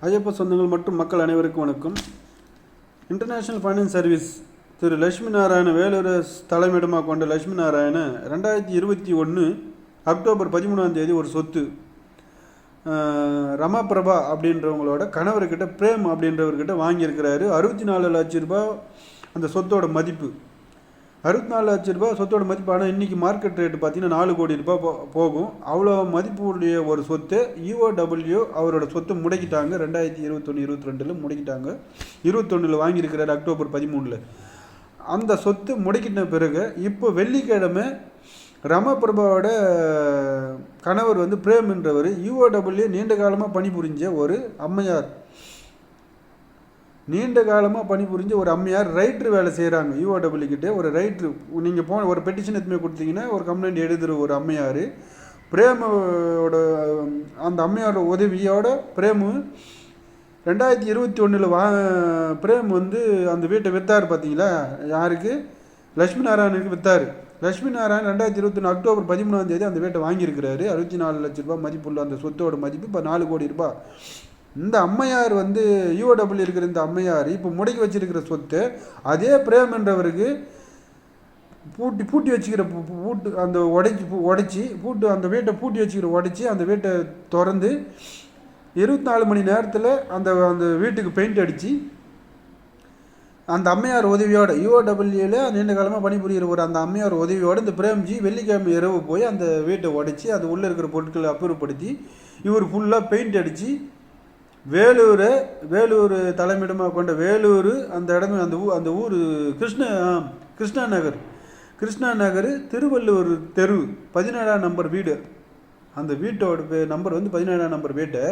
ஐயப்ப சொந்தங்கள் மற்றும் மக்கள் அனைவருக்கும் வணக்கம். இன்டர்நேஷ்னல் ஃபைனான்ஸ் சர்வீஸ் திரு லட்சுமி நாராயண வேலூரை தலைமையிடமாக கொண்ட லட்சுமி நாராயண 2021 அக்டோபர் 13 ஒரு சொத்து ரமாபிரபா அப்படின்றவங்களோட கணவர்கிட்ட பிரேம் அப்படின்றவர்கிட்ட வாங்கியிருக்கிறாரு. 64 லட்சம் ரூபாய் அந்த சொத்தோட மதிப்பு. 64 லட்சம் ரூபாய் சொத்தோட மதிப்பு. ஆனால் இன்றைக்கி மார்க்கெட் ரேட்டு பார்த்தீங்கன்னா 4 கோடி ரூபாய் போகும். அவ்வளோ மதிப்புடைய ஒரு சொத்தை EOW அவரோட சொத்தை முடக்கிட்டாங்க. 2021-22 முடக்கிட்டாங்க. 21 வாங்கியிருக்கிறார் அக்டோபர் 13. அந்த சொத்து முடக்கிட்ட பிறகு இப்போ வெள்ளிக்கிழமை ரமபிரபாவோட கணவர் பிரேம் என்றவர் EOW நீண்ட காலமாக பணிபுரிஞ்ச ஒரு அம்மையார், நீண்ட காலமாக பணிபுரிஞ்ச ஒரு அம்மையார் ரைட்ரு வேலை செய்கிறாங்க. EOW கிட்டே ஒரு ரைட்ரு, நீங்கள் ஒரு பெட்டிஷன் எதுவுமே கொடுத்தீங்கன்னா ஒரு கம்ப்ளைண்ட் எழுதுகிற ஒரு அம்மையார். பிரேமோட அந்த அம்மையாரோட உதவியோட பிரேமு 2021 பிரேம் அந்த வீட்டை விற்றார். பார்த்தீங்களா, யாருக்கு? லட்சுமி நாராயணனுக்கு விற்றார். லட்சுமி நாராயணன் 2021 அக்டோபர் 13 அந்த வீட்டை வாங்கியிருக்கிறாரு. 64 லட்சம் ரூபாய் மதிப்புள்ள அந்த சொத்தோட மதிப்பு இப்போ 4 கோடி ரூபாய். இந்த அம்மையார் EOW இருக்கிற இந்த அம்மையார் இப்போ முடக்கி வச்சிருக்கிற சொத்து அதே பிரேம் என்றவருக்கு பூட்டி வச்சுக்கிற பூட்டு அந்த உடைச்சி பூட்டு அந்த வீட்டை பூட்டி வச்சுக்கிற உடைச்சி அந்த வீட்டை திறந்து 24 மணி நேரத்தில் அந்த அந்த வீட்டுக்கு பெயிண்ட் அடித்து அந்த அம்மையார் உதவியோட EOWல நீண்ட காலமாக பணிபுரிகிற ஒரு அந்த அம்மையார் உதவியோடு இந்த பிரேம்ஜி வெள்ளிக்கிழமை இரவு போய் அந்த வீட்டை உடைச்சி அது உள்ளே இருக்கிற பொருட்களை அப்புறப்படுத்தி இவர் ஃபுல்லாக பெயிண்ட் அடித்து வேலூர் தலைமையிடமாக கொண்ட வேலூர் அந்த இடமே அந்த ஊர் கிருஷ்ணா நகர் திருவள்ளூர் தெரு 17ஆம் நம்பர் வீடு. அந்த வீட்டோட நம்பர் 17ஆம் நம்பர் வீட்டை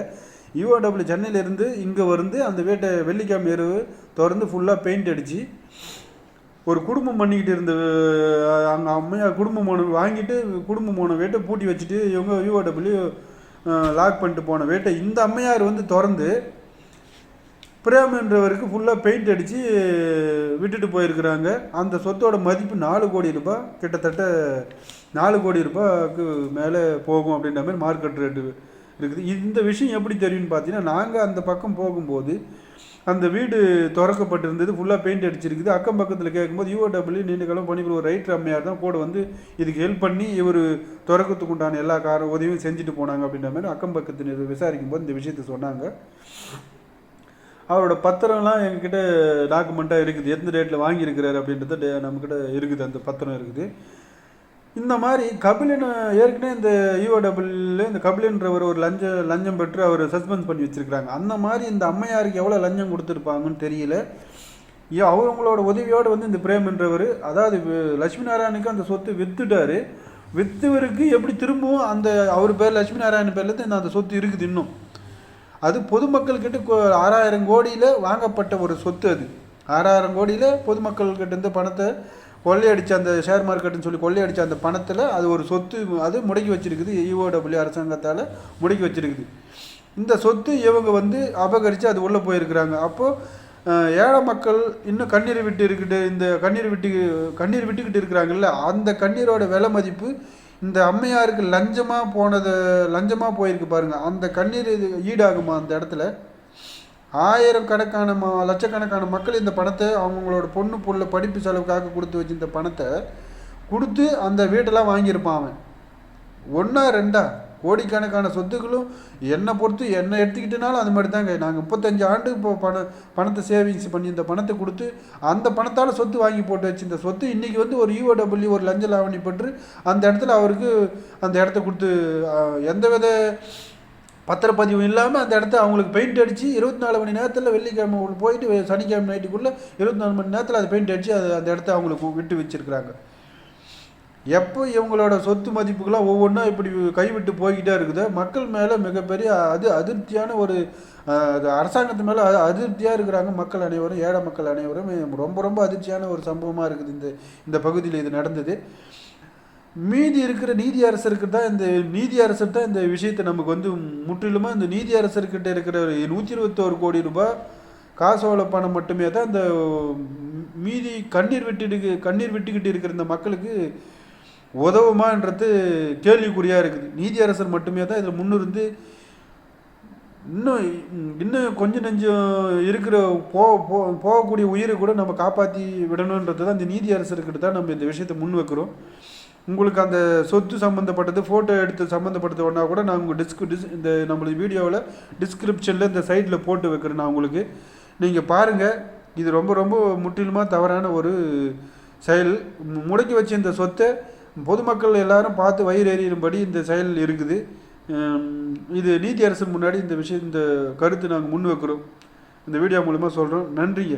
EOW சென்னையிலேருந்து இங்கே அந்த வீட்டை வெள்ளிக்கிழமை இரவு திறந்து ஃபுல்லாக பெயிண்ட் அடித்து ஒரு குடும்பம் பண்ணிக்கிட்டு இருந்த அங்கே அம்மையார் குடும்பம் வாங்கிட்டு குடும்பம் போன வீட்டை பூட்டி வச்சுட்டு இவங்க EOW லாக் பண்ணிட்டு போன வீட்டை இந்த அம்மையார் திறந்து பிரேம் என்றவருக்கு ஃபுல்லாக பெயிண்ட் அடித்து விட்டுட்டு போயிருக்கிறாங்க. அந்த சொத்தோட மதிப்பு 4 கோடி ரூபாய், கிட்டத்தட்ட 4 கோடி ரூபாய்க்கு மேலே போகும் அப்படின்ற மாதிரி மார்க்கெட் ரேட்டு இருக்குது. இந்த விஷயம் எப்படி தெரியும்னு பார்த்தீங்கன்னா, நாங்கள் அந்த பக்கம் போகும்போது அந்த வீடு திறக்கப்பட்டிருந்தது, ஃபுல்லாக பெயிண்ட் அடிச்சிருக்குது. அக்கம் பக்கத்தில் கேட்கும்போது EOW நீண்ட காலம் பணிபுரியும் ஒரு ரைட்டர் அம்மையார் தான் கூட இதுக்கு ஹெல்ப் பண்ணி இவர் திறக்கிறதுக்கு உண்டான எல்லா உதவியும் செஞ்சுட்டு போனாங்க அப்படின்ற மாதிரி அக்கம் பக்கத்தினர் விசாரிக்கும் போது இந்த விஷயத்த சொன்னாங்க. அவரோட பத்திரம்லாம் எங்ககிட்ட டாக்குமெண்ட்டாக இருக்குது. எந்த ரேட்டில் வாங்கியிருக்கிறாரு அப்படின்றது நம்மக்கிட்ட இருக்குது, அந்த பத்திரம் இருக்குது. இந்த மாதிரி கபிலன் ஏற்கனவே இந்த EOW இந்த கபிலன்றவர் ஒரு லஞ்சம் பெற்று அவர் சஸ்பெண்ட் பண்ணி வச்சுருக்கிறாங்க. அந்த மாதிரி இந்த அம்மையாருக்கு எவ்வளோ லஞ்சம் கொடுத்துருப்பாங்கன்னு தெரியல. அவங்களோட உதவியோடு இந்த பிரேம் என்றவர், அதாவது லட்சுமி நாராயணுக்கு அந்த சொத்து விற்றுட்டார். விற்றவருக்கு எப்படி திரும்பவும் அந்த அவர் பேர் லட்சுமி நாராயணன் பேர்லேருந்து அந்த சொத்து இருக்குது. இன்னும் அது பொதுமக்கள்கிட்ட 6000 கோடியில் வாங்கப்பட்ட ஒரு சொத்து. அது 6000 கோடியில் பொதுமக்கள்கிட்ட இருந்து பணத்தை கொள்ளையடிச்ச அந்த ஷேர் மார்க்கெட்டுன்னு சொல்லி கொள்ளையடிச்ச அந்த பணத்தில் அது ஒரு சொத்து அது முடக்கி வச்சிருக்குது. EOW அரசாங்கத்தால் முடக்கி வச்சிருக்குது. இந்த சொத்து இவங்க அபகரித்து அது உள்ளே போயிருக்கிறாங்க. அப்போது ஏழை மக்கள் இன்னும் கண்ணீர் விட்டுக்கிட்டு இருக்கிறாங்கல்ல, அந்த கண்ணீரோட விலை மதிப்பு இந்த அம்மையாருக்கு லஞ்சமாக போயிருக்கு பாருங்கள். அந்த கண்ணீர் ஈடாகுமா அந்த இடத்துல? லட்சக்கணக்கான மக்கள் இந்த பணத்தை அவங்களோட பொண்ணு படிப்பு செலவுக்காக கொடுத்து வச்சு இந்த பணத்தை கொடுத்து அந்த வீட்டெல்லாம் வாங்கியிருப்பான் அவன். 1-2 கோடிக்கணக்கான சொத்துக்களும் என்னை பொறுத்து என்னை எடுத்துக்கிட்டனாலும் அது மாதிரி தாங்க. நாங்கள் 35 ஆண்டு இப்போ பணத்தை சேவிங்ஸ் பண்ணி இந்த பணத்தை கொடுத்து அந்த பணத்தால் சொத்து வாங்கி போட்டு வச்சு இந்த சொத்து இன்றைக்கி ஒரு EOW ஒரு லஞ்ச லாவணி பெற்று அந்த இடத்துல அவருக்கு அந்த இடத்த கொடுத்து எந்தவித பத்திரப்பதிவு இல்லாமல் அந்த இடத்த அவங்களுக்கு பெயிண்ட் அடித்து 24 மணி நேரத்தில் வெள்ளிக்கிழமை போயிட்டு சனிக்கிழமை நைட்டுக்குள்ளே 24 மணி நேரத்தில் அதை பெயிண்ட் அடித்து அந்த இடத்த அவங்களுக்கு விட்டு வச்சுருக்கிறாங்க. எப்போ இவங்களோட சொத்து மதிப்புகள்லாம் ஒவ்வொன்றா இப்படி கைவிட்டு போய்கிட்டே இருக்குது. மக்கள் மேலே மிகப்பெரிய அதிருப்தியான ஒரு அரசாங்கத்து மேலே அதிருப்தியாக இருக்கிறாங்க மக்கள் அனைவரும், ஏழை மக்கள் அனைவரும். ரொம்ப ரொம்ப அதிர்ச்சியான ஒரு சம்பவமாக இருக்குது இந்த பகுதியில் இது நடந்தது. மீதி இருக்கிற நீதியரசருக்கு தான் இந்த விஷயத்தை நமக்கு முற்றிலுமாக இந்த நீதியரசர்கிட்ட இருக்கிற 121 கோடி ரூபாய் காசோலை பணம் மட்டுமே தான் இந்த மீதி கண்ணீர் விட்டுக்கிட்டு இருக்கிற இந்த மக்களுக்கு உதவுமான்றது கேள்விக்குறியாக இருக்குது. நீதியரசர் மட்டுமே தான் இதில் முன்னிருந்து இன்னும் இன்னும் கொஞ்சம் நெஞ்சம் இருக்கிற போகக்கூடிய உயிரை கூட நம்ம காப்பாற்றி விடணுன்றது தான் இந்த நீதி அரசர்கிட்ட தான் நம்ம இந்த விஷயத்தை முன் வைக்கிறோம். உங்களுக்கு அந்த சொத்து சம்மந்தப்பட்டது ஃபோட்டோ எடுத்து சம்மந்தப்பட்டது ஒன்றா கூட நான் உங்கள் இந்த நம்மளுடைய வீடியோவில் டிஸ்கிரிப்ஷனில் இந்த சைட்டில் போட்டு வைக்கிறேன் நான் உங்களுக்கு. நீங்கள் பாருங்கள், இது ரொம்ப ரொம்ப முற்றிலுமாக தவறான ஒரு செயல். முடக்கி வச்ச இந்த சொத்தை பொதுமக்கள் எல்லாரும் பார்த்து வயிறு எறியும்படி இந்த செயல் இருக்குது. இது நீதி அரசு முன்னாடி இந்த கருத்து நாங்கள் முன் வைக்கிறோம், இந்த வீடியோ மூலமாக சொல்கிறோம். நன்றிங்க.